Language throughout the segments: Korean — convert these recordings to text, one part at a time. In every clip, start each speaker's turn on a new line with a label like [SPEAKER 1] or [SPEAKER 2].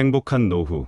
[SPEAKER 1] 행복한 노후.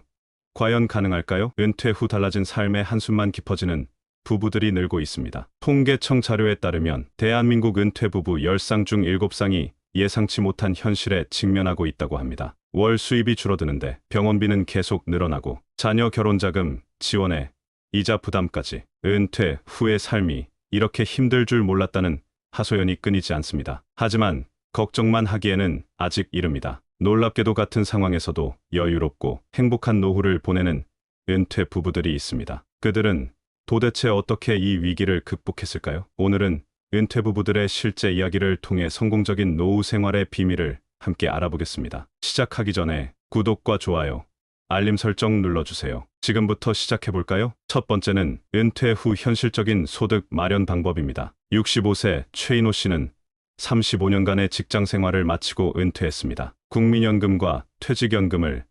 [SPEAKER 1] 과연 가능할까요? 은퇴 후 달라진 삶의 한숨만 깊어지는 부부들이 늘고 있습니다. 통계청 자료에 따르면 대한민국 은퇴 부부 10쌍 중 7쌍이 예상치 못한 현실에 직면하고 있다고 합니다. 월 수입이 줄어드는데 병원비는 계속 늘어나고 자녀 결혼 자금, 지원에 이자 부담까지 은퇴 후의 삶이 이렇게 힘들 줄 몰랐다는 하소연이 끊이지 않습니다. 하지만 걱정만 하기에는 아직 이릅니다. 놀랍게도 같은 상황에서도 여유롭고 행복한 노후를 보내는 은퇴 부부들이 있습니다. 그들은 도대체 어떻게 이 위기를 극복했을까요? 오늘은 은퇴 부부들의 실제 이야기를 통해 성공적인 노후 생활의 비밀을 함께 알아보겠습니다. 시작하기 전에 구독과 좋아요, 알림 설정 눌러주세요. 지금부터 시작해볼까요? 첫 번째는 은퇴 후 현실적인 소득 마련 방법입니다. 65세 최인호 씨는 35년간의 직장 생활을 마치고 은퇴했습니다. 국민연금과 퇴직연금을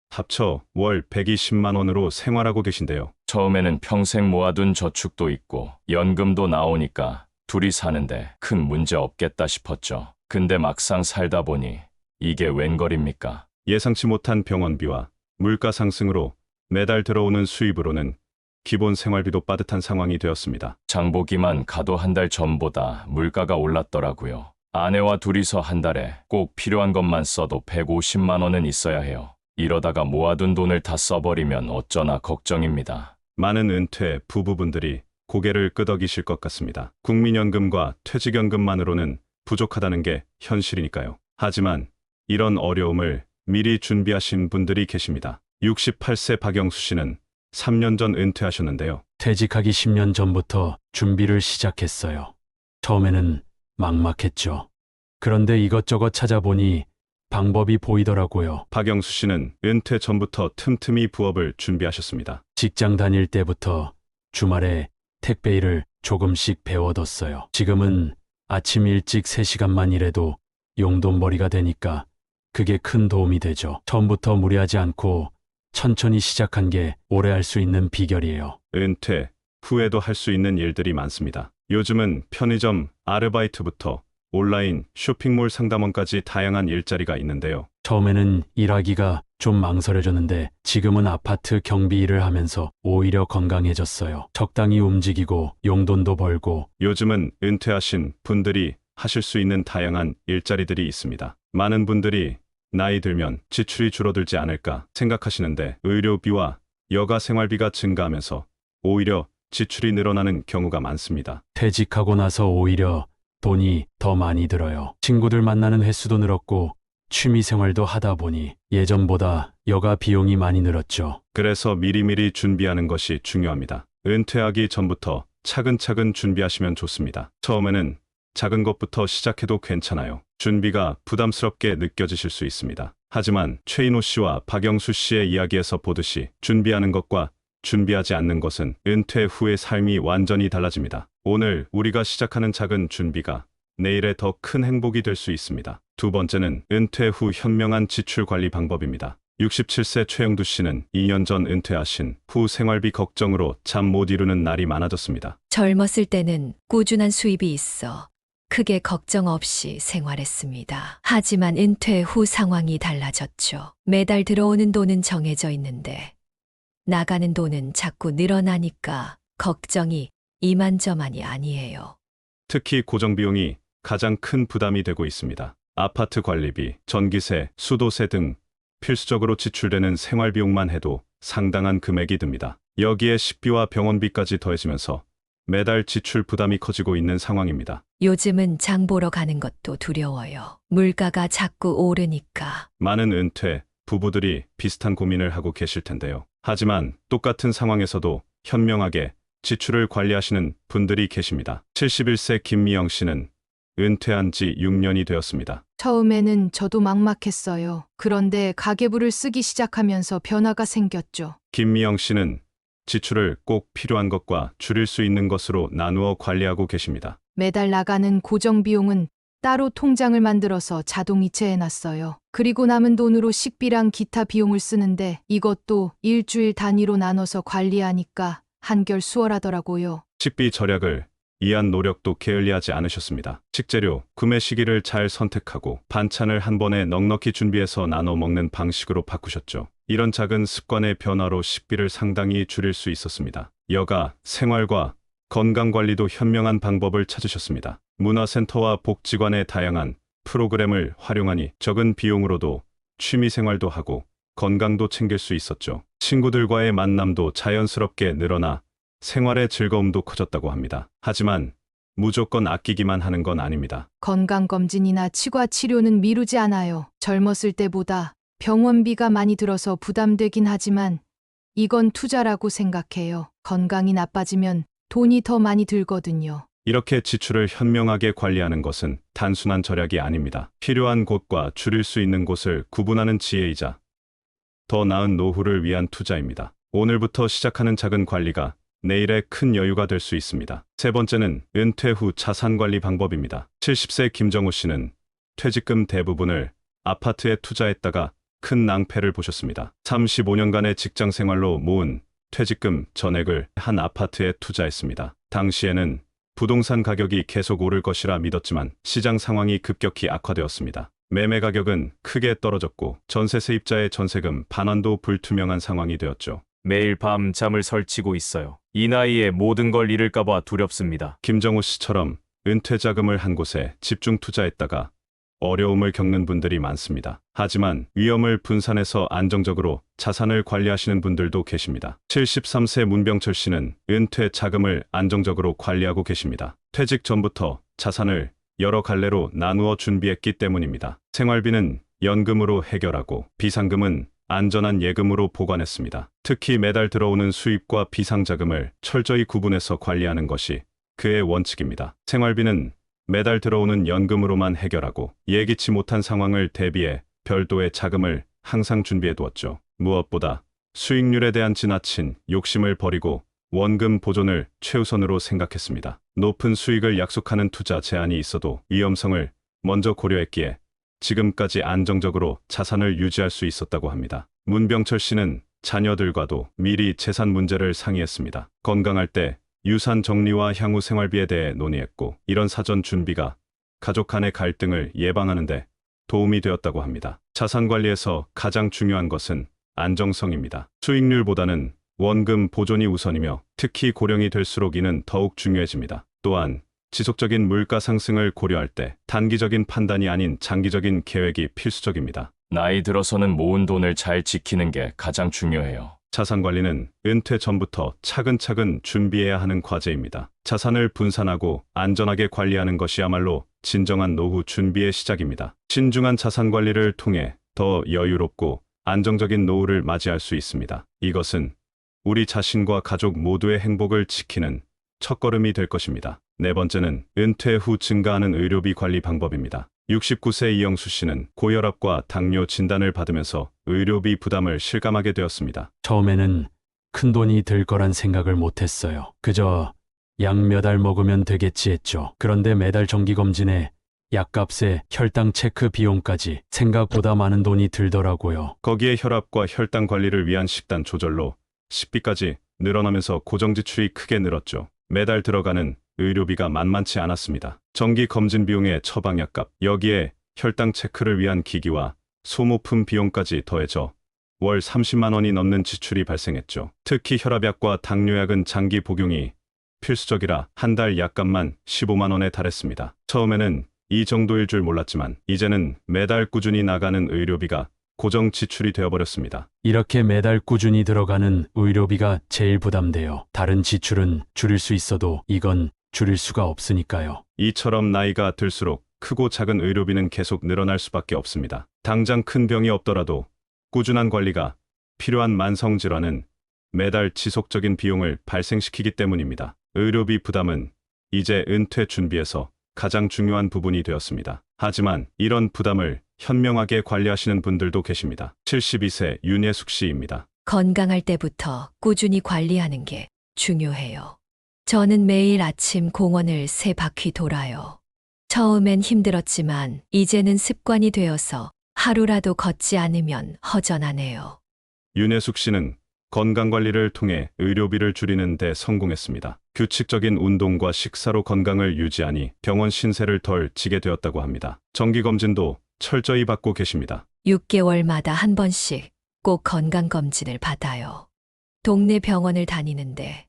[SPEAKER 1] 합쳐 월 120만 원으로 생활하고 계신데요.
[SPEAKER 2] 처음에는 평생 모아둔 저축도 있고 연금도 나오니까 둘이 사는데 큰 문제 없겠다 싶었죠. 근데 막상 살다 보니 이게 웬걸입니까?
[SPEAKER 1] 예상치 못한 병원비와 물가 상승으로 매달 들어오는 수입으로는 기본 생활비도 빠듯한 상황이 되었습니다.
[SPEAKER 2] 장보기만 가도 한 달 전보다 물가가 올랐더라고요. 아내와 둘이서 한 달에 꼭 필요한 것만 써도 150만 원은 있어야 해요. 이러다가 모아둔 돈을 다 써버리면 어쩌나 걱정입니다.
[SPEAKER 1] 많은 은퇴 부부분들이 고개를 끄덕이실 것 같습니다. 국민연금과 퇴직연금만으로는 부족하다는 게 현실이니까요. 하지만 이런 어려움을 미리 준비하신 분들이 계십니다. 68세 박영수 씨는 3년 전 은퇴하셨는데요.
[SPEAKER 3] 퇴직하기 10년 전부터 준비를 시작했어요. 처음에는 막막했죠. 그런데 이것저것 찾아보니 방법이 보이더라고요.
[SPEAKER 1] 박영수 씨는 은퇴 전부터 틈틈이 부업을 준비하셨습니다.
[SPEAKER 3] 직장 다닐 때부터 주말에 택배 일을 조금씩 배워뒀어요. 지금은 아침 일찍 3시간만 일해도 용돈벌이가 되니까 그게 큰 도움이 되죠. 처음부터 무리하지 않고 천천히 시작한 게 오래 할 수 있는 비결이에요.
[SPEAKER 1] 은퇴 후에도 할 수 있는 일들이 많습니다. 요즘은 편의점 아르바이트부터 온라인 쇼핑몰 상담원까지 다양한 일자리가 있는데요.
[SPEAKER 3] 처음에는 일하기가 좀 망설여졌는데 지금은 아파트 경비 일을 하면서 오히려 건강해졌어요. 적당히 움직이고 용돈도 벌고.
[SPEAKER 1] 요즘은 은퇴하신 분들이 하실 수 있는 다양한 일자리들이 있습니다. 많은 분들이 나이 들면 지출이 줄어들지 않을까 생각하시는데 의료비와 여가 생활비가 증가하면서 오히려 지출이 늘어나는 경우가 많습니다.
[SPEAKER 3] 퇴직하고 나서 오히려 돈이 더 많이 들어요. 친구들 만나는 횟수도 늘었고 취미 생활도 하다 보니 예전보다 여가 비용이 많이 늘었죠.
[SPEAKER 1] 그래서 미리미리 준비하는 것이 중요합니다. 은퇴하기 전부터 차근차근 준비하시면 좋습니다. 처음에는 작은 것부터 시작해도 괜찮아요. 준비가 부담스럽게 느껴지실 수 있습니다. 하지만 최인호 씨와 박영수 씨의 이야기에서 보듯이 준비하는 것과 준비하지 않는 것은 은퇴 후의 삶이 완전히 달라집니다. 오늘 우리가 시작하는 작은 준비가 내일의 더 큰 행복이 될 수 있습니다. 두 번째는 은퇴 후 현명한 지출 관리 방법입니다. 67세 최영두 씨는 2년 전 은퇴하신 후 생활비 걱정으로 잠 못 이루는 날이 많아졌습니다.
[SPEAKER 4] 젊었을 때는 꾸준한 수입이 있어 크게 걱정 없이 생활했습니다. 하지만 은퇴 후 상황이 달라졌죠. 매달 들어오는 돈은 정해져 있는데 나가는 돈은 자꾸 늘어나니까 걱정이 이만저만이 아니에요.
[SPEAKER 1] 특히 고정비용이 가장 큰 부담이 되고 있습니다. 아파트 관리비, 전기세, 수도세 등 필수적으로 지출되는 생활비용만 해도 상당한 금액이 듭니다. 여기에 식비와 병원비까지 더해지면서 매달 지출 부담이 커지고 있는 상황입니다.
[SPEAKER 4] 요즘은 장 보러 가는 것도 두려워요. 물가가 자꾸 오르니까.
[SPEAKER 1] 많은 은퇴 부부들이 비슷한 고민을 하고 계실 텐데요. 하지만 똑같은 상황에서도 현명하게 지출을 관리하시는 분들이 계십니다. 71세 김미영 씨는 은퇴한 지 6년이 되었습니다.
[SPEAKER 5] 처음에는 저도 막막했어요. 그런데 가계부를 쓰기 시작하면서 변화가 생겼죠.
[SPEAKER 1] 김미영 씨는 지출을 꼭 필요한 것과 줄일 수 있는 것으로 나누어 관리하고 계십니다.
[SPEAKER 5] 매달 나가는 고정비용은 따로 통장을 만들어서 자동이체해 놨어요. 그리고 남은 돈으로 식비랑 기타 비용을 쓰는데 이것도 일주일 단위로 나눠서 관리하니까 한결 수월하더라고요.
[SPEAKER 1] 식비 절약을 이한 노력도 게을리하지 않으셨습니다. 식재료, 구매 시기를 잘 선택하고 반찬을 한 번에 넉넉히 준비해서 나눠 먹는 방식으로 바꾸셨죠. 이런 작은 습관의 변화로 식비를 상당히 줄일 수 있었습니다. 여가, 생활과 건강관리도 현명한 방법을 찾으셨습니다. 문화센터와 복지관의 다양한 프로그램을 활용하니 적은 비용으로도 취미생활도 하고 건강도 챙길 수 있었죠. 친구들과의 만남도 자연스럽게 늘어나 생활의 즐거움도 커졌다고 합니다. 하지만 무조건 아끼기만 하는 건 아닙니다.
[SPEAKER 5] 건강검진이나 치과 치료는 미루지 않아요. 젊었을 때보다 병원비가 많이 들어서 부담되긴 하지만 이건 투자라고 생각해요. 건강이 나빠지면 돈이 더 많이 들거든요.
[SPEAKER 1] 이렇게 지출을 현명하게 관리하는 것은 단순한 절약이 아닙니다. 필요한 곳과 줄일 수 있는 곳을 구분하는 지혜이자 더 나은 노후를 위한 투자입니다. 오늘부터 시작하는 작은 관리가 내일의 큰 여유가 될 수 있습니다. 세 번째는 은퇴 후 자산관리 방법입니다. 70세 김정우 씨는 퇴직금 대부분을 아파트에 투자했다가 큰 낭패를 보셨습니다. 35년간의 직장 생활로 모은 퇴직금 전액을 한 아파트에 투자했습니다. 당시에는 부동산 가격이 계속 오를 것이라 믿었지만 시장 상황이 급격히 악화되었습니다. 매매 가격은 크게 떨어졌고 전세 세입자의 전세금 반환도 불투명한 상황이 되었죠.
[SPEAKER 6] 매일 밤 잠을 설치고 있어요. 이 나이에 모든 걸 잃을까봐 두렵습니다.
[SPEAKER 1] 김정우 씨처럼 은퇴 자금을 한 곳에 집중 투자했다가 어려움을 겪는 분들이 많습니다. 하지만 위험을 분산해서 안정적으로 자산을 관리하시는 분들도 계십니다. 73세 문병철 씨는 은퇴 자금을 안정적으로 관리하고 계십니다. 퇴직 전부터 자산을 여러 갈래로 나누어 준비했기 때문입니다. 생활비는 연금으로 해결하고 비상금은 안전한 예금으로 보관했습니다. 특히 매달 들어오는 수입과 비상자금을 철저히 구분해서 관리하는 것이 그의 원칙입니다. 생활비는 매달 들어오는 연금으로만 해결하고 예기치 못한 상황을 대비해 별도의 자금을 항상 준비해 두었죠. 무엇보다 수익률에 대한 지나친 욕심을 버리고 원금 보존을 최우선으로 생각했습니다. 높은 수익을 약속하는 투자 제한이 있어도 위험성을 먼저 고려했기에 지금까지 안정적으로 자산을 유지할 수 있었다고 합니다. 문병철 씨는 자녀들과도 미리 재산 문제를 상의했습니다. 건강할 때 유산 정리와 향후 생활비에 대해 논의했고 이런 사전 준비가 가족 간의 갈등을 예방하는 데 도움이 되었다고 합니다. 자산 관리에서 가장 중요한 것은 안정성입니다. 수익률보다는 원금 보존이 우선이며 특히 고령이 될수록 이는 더욱 중요해집니다. 또한 지속적인 물가 상승을 고려할 때 단기적인 판단이 아닌 장기적인 계획이 필수적입니다.
[SPEAKER 2] 나이 들어서는 모은 돈을 잘 지키는 게 가장 중요해요.
[SPEAKER 1] 자산 관리는 은퇴 전부터 차근차근 준비해야 하는 과제입니다. 자산을 분산하고 안전하게 관리하는 것이야말로 진정한 노후 준비의 시작입니다. 신중한 자산 관리를 통해 더 여유롭고 안정적인 노후를 맞이할 수 있습니다. 이것은 우리 자신과 가족 모두의 행복을 지키는 첫걸음이 될 것입니다. 네 번째는 은퇴 후 증가하는 의료비 관리 방법입니다. 69세 이영수 씨는 고혈압과 당뇨 진단을 받으면서 의료비 부담을 실감하게 되었습니다.
[SPEAKER 3] 처음에는 큰 돈이 들 거란 생각을 못했어요. 그저 약 몇 알 먹으면 되겠지 했죠. 그런데 매달 정기검진에 약값에 혈당 체크 비용까지 생각보다 많은 돈이 들더라고요.
[SPEAKER 1] 거기에 혈압과 혈당 관리를 위한 식단 조절로 식비까지 늘어나면서 고정 지출이 크게 늘었죠. 매달 들어가는 의료비가 만만치 않았습니다. 정기 검진 비용의 처방약값, 여기에 혈당 체크를 위한 기기와 소모품 비용까지 더해져 월 30만 원이 넘는 지출이 발생했죠. 특히 혈압약과 당뇨약은 장기 복용이 필수적이라 한 달 약값만 15만 원에 달했습니다. 처음에는 이 정도일 줄 몰랐지만 이제는 매달 꾸준히 나가는 의료비가 고정 지출이 되어버렸습니다.
[SPEAKER 3] 이렇게 매달 꾸준히 들어가는 의료비가 제일 부담돼요. 다른 지출은 줄일 수 있어도 이건 줄일 수가 없으니까요.
[SPEAKER 1] 이처럼 나이가 들수록 크고 작은 의료비는 계속 늘어날 수밖에 없습니다. 당장 큰 병이 없더라도 꾸준한 관리가 필요한 만성질환은 매달 지속적인 비용을 발생시키기 때문입니다. 의료비 부담은 이제 은퇴 준비에서 가장 중요한 부분이 되었습니다. 하지만 이런 부담을 현명하게 관리하시는 분들도 계십니다. 72세 윤예숙 씨입니다.
[SPEAKER 4] 건강할 때부터 꾸준히 관리하는 게 중요해요. 저는 매일 아침 공원을 3바퀴 돌아요. 처음엔 힘들었지만 이제는 습관이 되어서 하루라도 걷지 않으면 허전하네요.
[SPEAKER 1] 윤예숙 씨는 건강관리를 통해 의료비를 줄이는 데 성공했습니다. 규칙적인 운동과 식사로 건강을 유지하니 병원 신세를 덜 지게 되었다고 합니다. 정기검진도 철저히 받고 계십니다.
[SPEAKER 4] 6개월마다 한 번씩 꼭 건강검진을 받아요. 동네 병원을 다니는데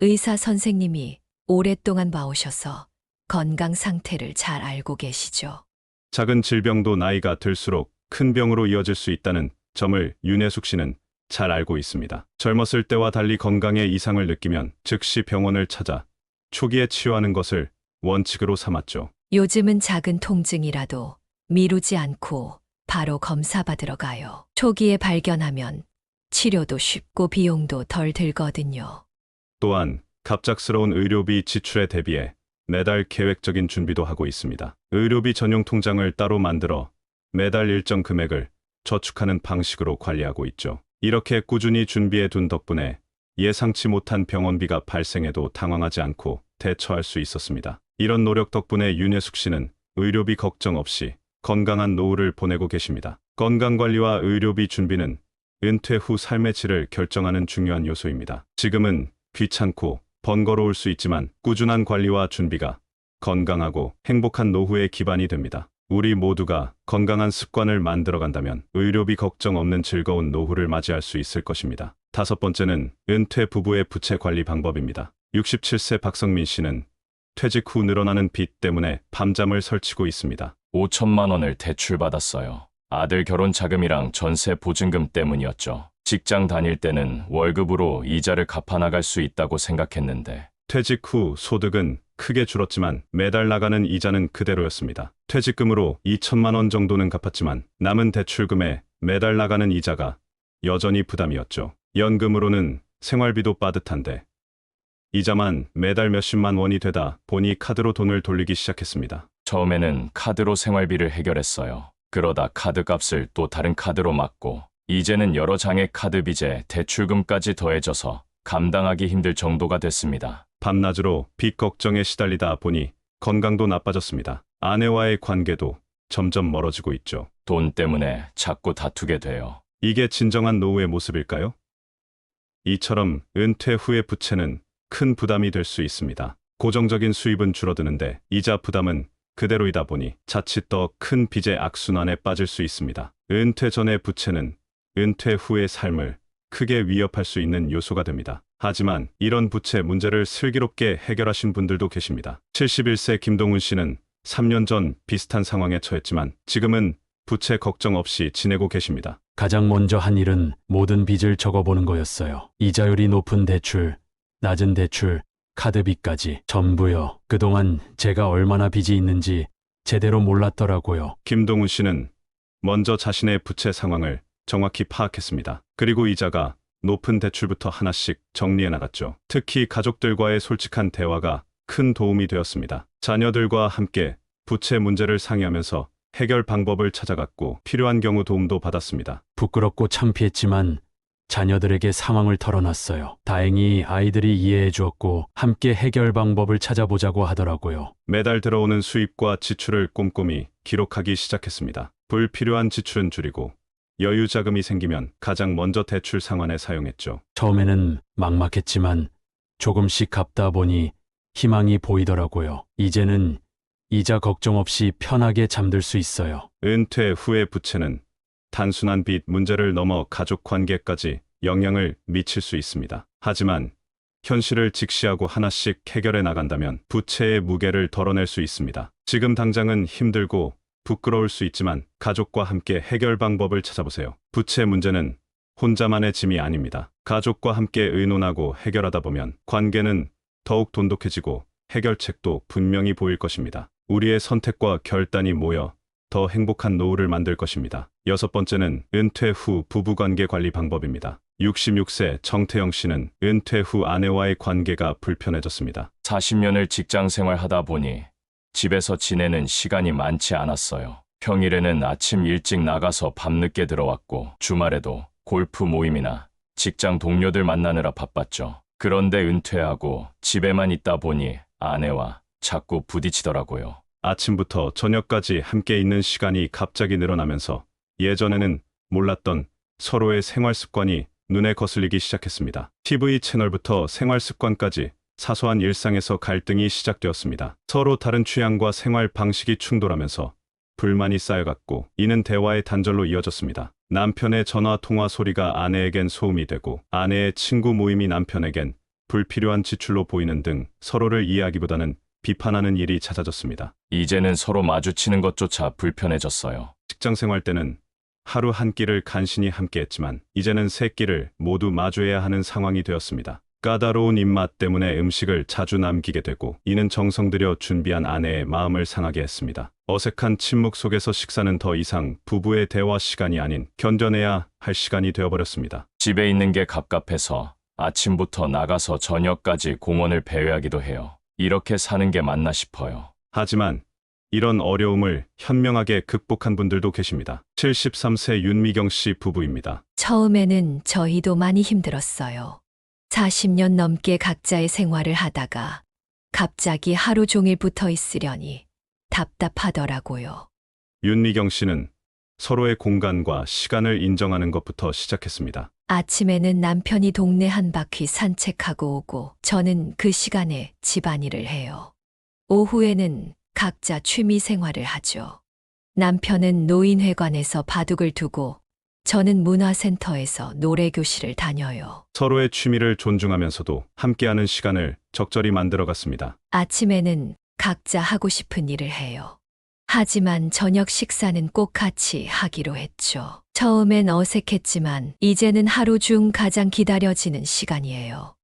[SPEAKER 4] 의사 선생님이 오랫동안 봐오셔서 건강 상태를 잘 알고 계시죠.
[SPEAKER 1] 작은 질병도 나이가 들수록 큰 병으로 이어질 수 있다는 점을 윤혜숙 씨는 잘 알고 있습니다. 젊었을 때와 달리 건강에 이상을 느끼면 즉시 병원을 찾아 초기에 치료하는 것을 원칙으로 삼았죠.
[SPEAKER 4] 요즘은 작은 통증이라도 미루지 않고 바로 검사받으러 가요. 초기에 발견하면 치료도 쉽고 비용도 덜 들거든요.
[SPEAKER 1] 또한 갑작스러운 의료비 지출에 대비해 매달 계획적인 준비도 하고 있습니다. 의료비 전용 통장을 따로 만들어 매달 일정 금액을 저축하는 방식으로 관리하고 있죠. 이렇게 꾸준히 준비해 둔 덕분에 예상치 못한 병원비가 발생해도 당황하지 않고 대처할 수 있었습니다. 이런 노력 덕분에 윤혜숙 씨는 의료비 걱정 없이 건강한 노후를 보내고 계십니다. 건강관리와 의료비 준비는 은퇴 후 삶의 질을 결정하는 중요한 요소입니다. 지금은 귀찮고 번거로울 수 있지만 꾸준한 관리와 준비가 건강하고 행복한 노후의 기반이 됩니다. 우리 모두가 건강한 습관을 만들어간다면 의료비 걱정 없는 즐거운 노후를 맞이할 수 있을 것입니다. 5번째는 은퇴 부부의 부채 관리 방법입니다. 67세 박성민 씨는 퇴직 후 늘어나는 빚 때문에 밤잠을 설치고 있습니다.
[SPEAKER 2] 5천만 원을 대출받았어요. 아들 결혼 자금이랑 전세 보증금 때문이었죠. 직장 다닐 때는 월급으로 이자를 갚아나갈 수 있다고 생각했는데
[SPEAKER 1] 퇴직 후 소득은 크게 줄었지만 매달 나가는 이자는 그대로였습니다. 퇴직금으로 2천만 원 정도는 갚았지만 남은 대출금에 매달 나가는 이자가 여전히 부담이었죠. 연금으로는 생활비도 빠듯한데 이자만 매달 몇십만 원이 되다 보니 카드로 돈을 돌리기 시작했습니다.
[SPEAKER 2] 처음에는 카드로 생활비를 해결했어요. 그러다 카드값을 또 다른 카드로 막고 이제는 여러 장의 카드 빚에 대출금까지 더해져서 감당하기 힘들 정도가 됐습니다.
[SPEAKER 1] 밤낮으로 빚 걱정에 시달리다 보니 건강도 나빠졌습니다. 아내와의 관계도 점점 멀어지고 있죠.
[SPEAKER 2] 돈 때문에 자꾸 다투게 돼요.
[SPEAKER 1] 이게 진정한 노후의 모습일까요? 이처럼 은퇴 후의 부채는 큰 부담이 될 수 있습니다. 고정적인 수입은 줄어드는데 이자 부담은 그대로이다 보니 자칫 더 큰 빚의 악순환에 빠질 수 있습니다. 은퇴 전의 부채는 은퇴 후의 삶을 크게 위협할 수 있는 요소가 됩니다. 하지만 이런 부채 문제를 슬기롭게 해결하신 분들도 계십니다. 71세 김동훈 씨는 3년 전 비슷한 상황에 처했지만 지금은 부채 걱정 없이 지내고 계십니다.
[SPEAKER 3] 가장 먼저 한 일은 모든 빚을 적어보는 거였어요. 이자율이 높은 대출, 낮은 대출, 카드빚까지 전부요. 그동안 제가 얼마나 빚이 있는지 제대로 몰랐더라고요.
[SPEAKER 1] 김동훈 씨는 먼저 자신의 부채 상황을 정확히 파악했습니다. 그리고 이자가 높은 대출부터 하나씩 정리해 나갔죠. 특히 가족들과의 솔직한 대화가 큰 도움이 되었습니다. 자녀들과 함께 부채 문제를 상의하면서 해결 방법을 찾아갔고 필요한 경우 도움도 받았습니다.
[SPEAKER 3] 부끄럽고 창피했지만 자녀들에게 상황을 털어놨어요. 다행히 아이들이 이해해 주었고 함께 해결 방법을 찾아보자고 하더라고요.
[SPEAKER 1] 매달 들어오는 수입과 지출을 꼼꼼히 기록하기 시작했습니다. 불필요한 지출은 줄이고 여유 자금이 생기면 가장 먼저 대출 상환에 사용했죠.
[SPEAKER 3] 처음에는 막막했지만 조금씩 갚다 보니 희망이 보이더라고요. 이제는 이자 걱정 없이 편하게 잠들 수 있어요.
[SPEAKER 1] 은퇴 후의 부채는 단순한 빚 문제를 넘어 가족 관계까지 영향을 미칠 수 있습니다. 하지만 현실을 직시하고 하나씩 해결해 나간다면 부채의 무게를 덜어낼 수 있습니다. 지금 당장은 힘들고 부끄러울 수 있지만 가족과 함께 해결 방법을 찾아보세요. 부채 문제는 혼자만의 짐이 아닙니다. 가족과 함께 의논하고 해결하다 보면 관계는 더욱 돈독해지고 해결책도 분명히 보일 것입니다. 우리의 선택과 결단이 모여 더 행복한 노후를 만들 것입니다. 6번째는 은퇴 후 부부관계 관리 방법입니다. 66세 정태영 씨는 은퇴 후 아내와의 관계가 불편해졌습니다.
[SPEAKER 2] 40년을 직장 생활하다 보니 집에서 지내는 시간이 많지 않았어요. 평일에는 아침 일찍 나가서 밤늦게 들어왔고 주말에도 골프 모임이나 직장 동료들 만나느라 바빴죠. 그런데 은퇴하고 집에만 있다 보니 아내와 자꾸 부딪히더라고요.
[SPEAKER 1] 아침부터 저녁까지 함께 있는 시간이 갑자기 늘어나면서 예전에는 몰랐던 서로의 생활 습관이 눈에 거슬리기 시작했습니다. TV 채널부터 생활 습관까지 사소한 일상에서 갈등이 시작되었습니다. 서로 다른 취향과 생활 방식이 충돌하면서 불만이 쌓여갔고 이는 대화의 단절로 이어졌습니다. 남편의 전화 통화 소리가 아내에겐 소음이 되고 아내의 친구 모임이 남편에겐 불필요한 지출로 보이는 등 서로를 이해하기보다는 비판하는 일이 잦아졌습니다.
[SPEAKER 2] 이제는 서로 마주치는 것조차 불편해졌어요.
[SPEAKER 1] 직장 생활 때는 하루 한 끼를 간신히 함께했지만 이제는 세 끼를 모두 마주해야 하는 상황이 되었습니다. 까다로운 입맛 때문에 음식을 자주 남기게 되고 이는 정성 들여 준비한 아내의 마음을 상하게 했습니다. 어색한 침묵 속에서 식사는 더 이상 부부의 대화 시간이 아닌 견뎌내야 할 시간이 되어버렸습니다.
[SPEAKER 2] 집에 있는 게 갑갑해서 아침부터 나가서 저녁까지 공원을 배회하기도 해요. 이렇게 사는 게 맞나 싶어요.
[SPEAKER 1] 하지만 이런 어려움을 현명하게 극복한 분들도 계십니다. 73세 윤미경 씨 부부입니다.
[SPEAKER 4] 처음에는 저희도 많이 힘들었어요. 40년 넘게 각자의 생활을 하다가 갑자기 하루 종일 붙어 있으려니 답답하더라고요.
[SPEAKER 1] 윤미경 씨는 서로의 공간과 시간을 인정하는 것부터 시작했습니다.
[SPEAKER 4] 아침에는 남편이 동네 한 바퀴 산책하고 오고 저는 그 시간에 집안일을 해요. 오후에는 각자 취미 생활을 하죠. 남편은 노인회관에서 바둑을 두고 저는 문화센터에서 노래교실을 다녀요.
[SPEAKER 1] 서로의 취미를 존중하면서도 함께하는 시간을 적절히 만들어갔습니다.
[SPEAKER 4] 아침에는 각자 하고 싶은 일을 해요. 하지만 저녁 식사는 꼭 같이 하기로 했죠. 처음엔 어색했지만 이제는 하루 중 가장 기다려지는 시간이에요.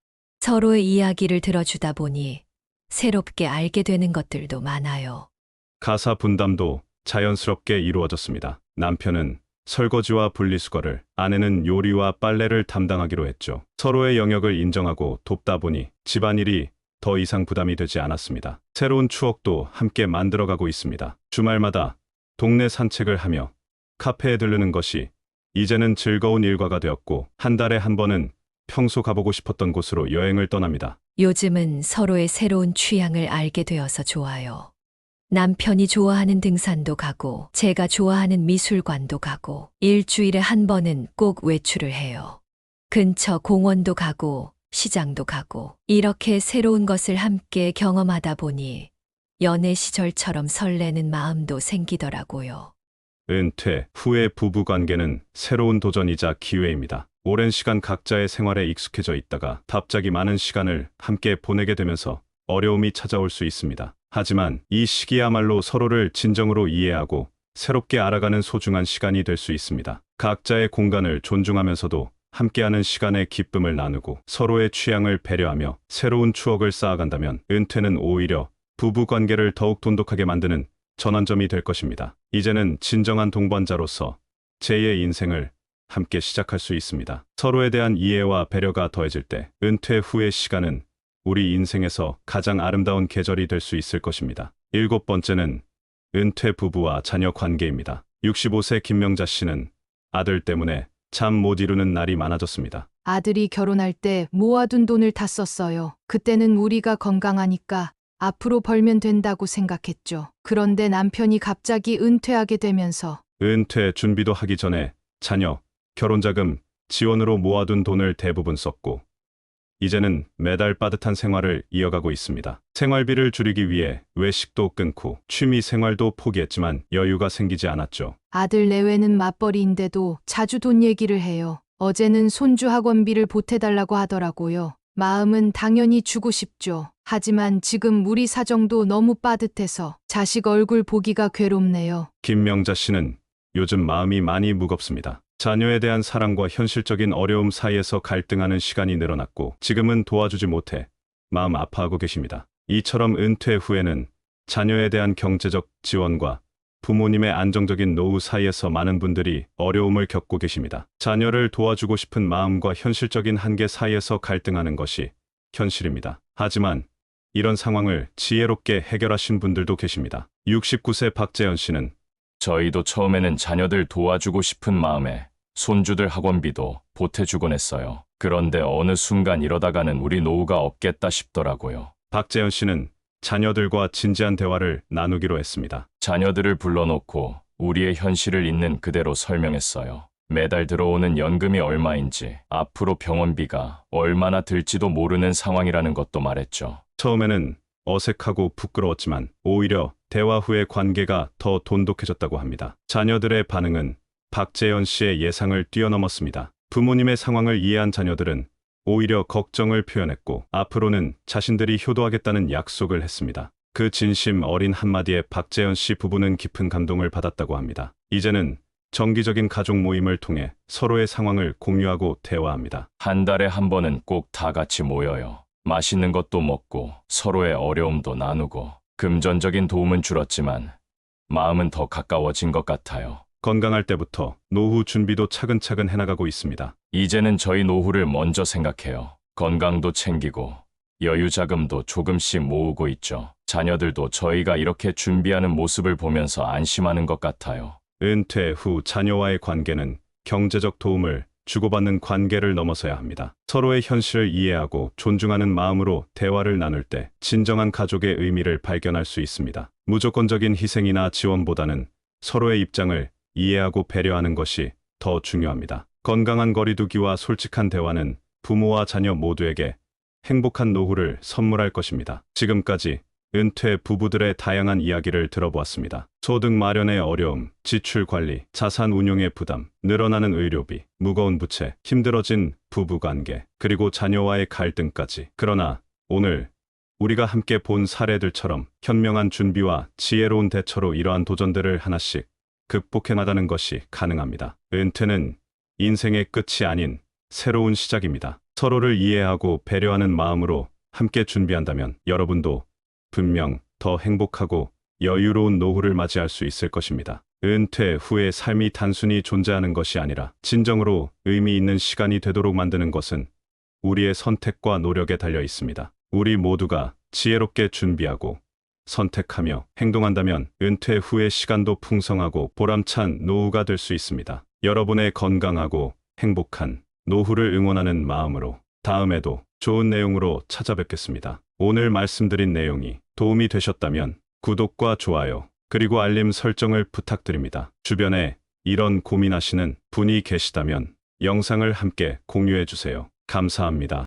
[SPEAKER 4] 서로의 이야기를 들어주다 보니 새롭게 알게 되는 것들도 많아요.
[SPEAKER 1] 가사 분담도 자연스럽게 이루어졌습니다. 남편은 설거지와 분리수거를, 아내는 요리와 빨래를 담당하기로 했죠. 서로의 영역을 인정하고 돕다 보니 집안일이 더 이상 부담이 되지 않았습니다. 새로운 추억도 함께 만들어가고 있습니다. 주말마다 동네 산책을 하며 카페에 들르는 것이 이제는 즐거운 일과가 되었고 한 달에 한 번은 평소 가보고 싶었던 곳으로 여행을 떠납니다.
[SPEAKER 4] 요즘은 서로의 새로운 취향을 알게 되어서 좋아요. 남편이 좋아하는 등산도 가고 제가 좋아하는 미술관도 가고 일주일에 한 번은 꼭 외출을 해요. 근처 공원도 가고 시장도 가고 이렇게 새로운 것을 함께 경험하다 보니 연애 시절처럼 설레는 마음도 생기더라고요.
[SPEAKER 1] 은퇴 후의 부부관계는 새로운 도전이자 기회입니다. 오랜 시간 각자의 생활에 익숙해져 있다가 갑자기 많은 시간을 함께 보내게 되면서 어려움이 찾아올 수 있습니다. 하지만 이 시기야말로 서로를 진정으로 이해하고 새롭게 알아가는 소중한 시간이 될 수 있습니다. 각자의 공간을 존중하면서도 함께하는 시간의 기쁨을 나누고 서로의 취향을 배려하며 새로운 추억을 쌓아간다면 은퇴는 오히려 부부관계를 더욱 돈독하게 만드는 전환점이 될 것입니다. 이제는 진정한 동반자로서 제2의 인생을 함께 시작할 수 있습니다. 서로에 대한 이해와 배려가 더해질 때 은퇴 후의 시간은 우리 인생에서 가장 아름다운 계절이 될 수 있을 것입니다. 7번째는 은퇴 부부와 자녀 관계입니다. 65세 김명자 씨는 아들 때문에 잠 못 이루는 날이 많아졌습니다.
[SPEAKER 5] 아들이 결혼할 때 모아둔 돈을 다 썼어요. 그때는 우리가 건강하니까 앞으로 벌면 된다고 생각했죠. 그런데 남편이 갑자기 은퇴하게 되면서
[SPEAKER 1] 은퇴 준비도 하기 전에 자녀, 결혼자금, 지원으로 모아둔 돈을 대부분 썼고 이제는 매달 빠듯한 생활을 이어가고 있습니다. 생활비를 줄이기 위해 외식도 끊고 취미 생활도 포기했지만 여유가 생기지 않았죠.
[SPEAKER 5] 아들 내외는 맞벌이인데도 자주 돈 얘기를 해요. 어제는 손주 학원비를 보태달라고 하더라고요. 마음은 당연히 주고 싶죠. 하지만 지금 우리 사정도 너무 빠듯해서 자식 얼굴 보기가 괴롭네요.
[SPEAKER 1] 김명자 씨는 요즘 마음이 많이 무겁습니다. 자녀에 대한 사랑과 현실적인 어려움 사이에서 갈등하는 시간이 늘어났고 지금은 도와주지 못해 마음 아파하고 계십니다. 이처럼 은퇴 후에는 자녀에 대한 경제적 지원과 부모님의 안정적인 노후 사이에서 많은 분들이 어려움을 겪고 계십니다. 자녀를 도와주고 싶은 마음과 현실적인 한계 사이에서 갈등하는 것이 현실입니다. 하지만 이런 상황을 지혜롭게 해결하신 분들도 계십니다. 69세 박재현 씨는
[SPEAKER 2] 저희도 처음에는 자녀들 도와주고 싶은 마음에 손주들 학원비도 보태주곤 했어요. 그런데 어느 순간 이러다가는 우리 노후가 없겠다 싶더라고요.
[SPEAKER 1] 박재현 씨는 자녀들과 진지한 대화를 나누기로 했습니다.
[SPEAKER 2] 자녀들을 불러놓고 우리의 현실을 있는 그대로 설명했어요. 매달 들어오는 연금이 얼마인지, 앞으로 병원비가 얼마나 들지도 모르는 상황이라는 것도 말했죠.
[SPEAKER 1] 처음에는 어색하고 부끄러웠지만 오히려 대화 후의 관계가 더 돈독해졌다고 합니다. 자녀들의 반응은 박재현 씨의 예상을 뛰어넘었습니다. 부모님의 상황을 이해한 자녀들은 오히려 걱정을 표현했고 앞으로는 자신들이 효도하겠다는 약속을 했습니다. 그 진심 어린 한마디에 박재현 씨 부부는 깊은 감동을 받았다고 합니다. 이제는 정기적인 가족 모임을 통해 서로의 상황을 공유하고 대화합니다.
[SPEAKER 2] 한 달에 한 번은 꼭 다 같이 모여요. 맛있는 것도 먹고 서로의 어려움도 나누고 금전적인 도움은 줄었지만 마음은 더 가까워진 것 같아요.
[SPEAKER 1] 건강할 때부터 노후 준비도 차근차근 해나가고 있습니다.
[SPEAKER 2] 이제는 저희 노후를 먼저 생각해요. 건강도 챙기고 여유 자금도 조금씩 모으고 있죠. 자녀들도 저희가 이렇게 준비하는 모습을 보면서 안심하는 것 같아요.
[SPEAKER 1] 은퇴 후 자녀와의 관계는 경제적 도움을 주고받는 관계를 넘어서야 합니다. 서로의 현실을 이해하고 존중하는 마음으로 대화를 나눌 때 진정한 가족의 의미를 발견할 수 있습니다. 무조건적인 희생이나 지원보다는 서로의 입장을 이해하고 배려하는 것이 더 중요합니다. 건강한 거리두기와 솔직한 대화는 부모와 자녀 모두에게 행복한 노후를 선물할 것입니다. 지금까지 은퇴 부부들의 다양한 이야기를 들어보았습니다. 소득 마련의 어려움, 지출 관리, 자산 운용의 부담, 늘어나는 의료비, 무거운 부채, 힘들어진 부부관계, 그리고 자녀와의 갈등까지. 그러나 오늘 우리가 함께 본 사례들처럼 현명한 준비와 지혜로운 대처로 이러한 도전들을 하나씩 극복해 나가는 것이 가능합니다. 은퇴는 인생의 끝이 아닌 새로운 시작입니다. 서로를 이해하고 배려하는 마음으로 함께 준비한다면 여러분도 분명 더 행복하고 여유로운 노후를 맞이할 수 있을 것입니다. 은퇴 후의 삶이 단순히 존재하는 것이 아니라 진정으로 의미 있는 시간이 되도록 만드는 것은 우리의 선택과 노력에 달려 있습니다. 우리 모두가 지혜롭게 준비하고 선택하며 행동한다면 은퇴 후의 시간도 풍성하고 보람찬 노후가 될 수 있습니다. 여러분의 건강하고 행복한 노후를 응원하는 마음으로 다음에도 좋은 내용으로 찾아뵙겠습니다. 오늘 말씀드린 내용이 도움이 되셨다면 구독과 좋아요, 그리고 알림 설정을 부탁드립니다. 주변에 이런 고민하시는 분이 계시다면 영상을 함께 공유해 주세요. 감사합니다.